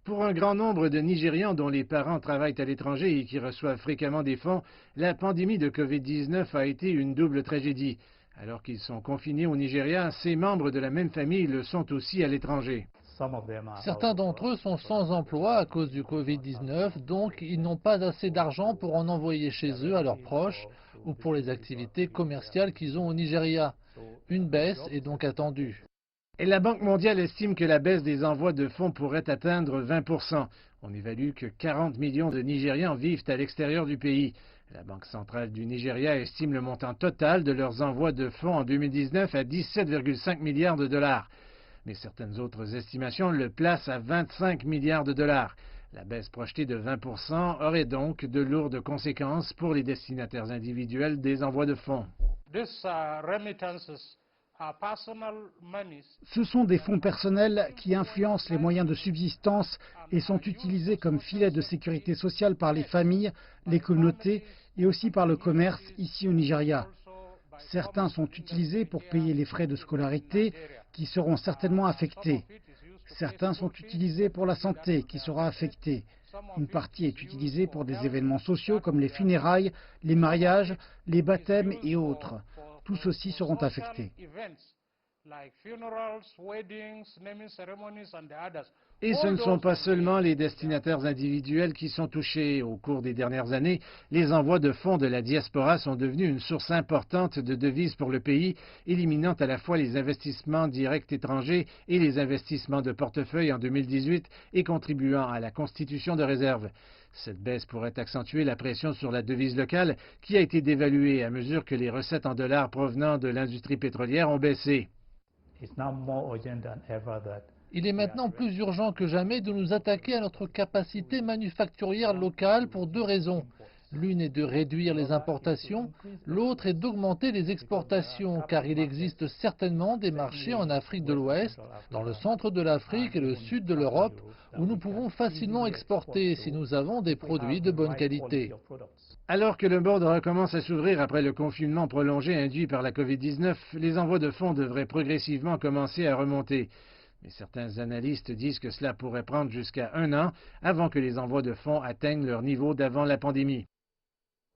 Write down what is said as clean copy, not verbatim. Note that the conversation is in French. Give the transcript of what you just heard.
Pour un grand nombre de Nigérians dont les parents travaillent à l'étranger et qui reçoivent fréquemment des fonds, la pandémie de Covid-19 a été une double tragédie. Alors qu'ils sont confinés au Nigeria, ces membres de la même famille le sont aussi à l'étranger. Certains d'entre eux sont sans emploi à cause du Covid-19, donc ils n'ont pas assez d'argent pour en envoyer chez eux à leurs proches ou pour les activités commerciales qu'ils ont au Nigeria. Une baisse est donc attendue. Et la Banque mondiale estime que la baisse des envois de fonds pourrait atteindre 20%. On évalue que 40 millions de Nigérians vivent à l'extérieur du pays. La Banque centrale du Nigeria estime le montant total de leurs envois de fonds en 2019 à 17,5 milliards de dollars. Mais certaines autres estimations le placent à 25 milliards de dollars. La baisse projetée de 20% aurait donc de lourdes conséquences pour les destinataires individuels des envois de fonds. Ce sont des fonds personnels qui influencent les moyens de subsistance et sont utilisés comme filet de sécurité sociale par les familles, les communautés et aussi par le commerce ici au Nigeria. Certains sont utilisés pour payer les frais de scolarité qui seront certainement affectés. Certains sont utilisés pour la santé qui sera affectée. Une partie est utilisée pour des événements sociaux comme les funérailles, les mariages, les baptêmes et autres. Tous ceux-ci seront affectés. Et ce ne sont pas seulement les destinataires individuels qui sont touchés. Au cours des dernières années, les envois de fonds de la diaspora sont devenus une source importante de devises pour le pays, éliminant à la fois les investissements directs étrangers et les investissements de portefeuille en 2018 et contribuant à la constitution de réserves. Cette baisse pourrait accentuer la pression sur la devise locale qui a été dévaluée à mesure que les recettes en dollars provenant de l'industrie pétrolière ont baissé. Il est maintenant plus urgent que jamais de nous attaquer à notre capacité manufacturière locale pour deux raisons. L'une est de réduire les importations, l'autre est d'augmenter les exportations, car il existe certainement des marchés en Afrique de l'Ouest, dans le centre de l'Afrique et le sud de l'Europe, où nous pouvons facilement exporter si nous avons des produits de bonne qualité. Alors que le monde recommence à s'ouvrir après le confinement prolongé induit par la Covid-19, les envois de fonds devraient progressivement commencer à remonter. Mais certains analystes disent que cela pourrait prendre jusqu'à 1 an avant que les envois de fonds atteignent leur niveau d'avant la pandémie.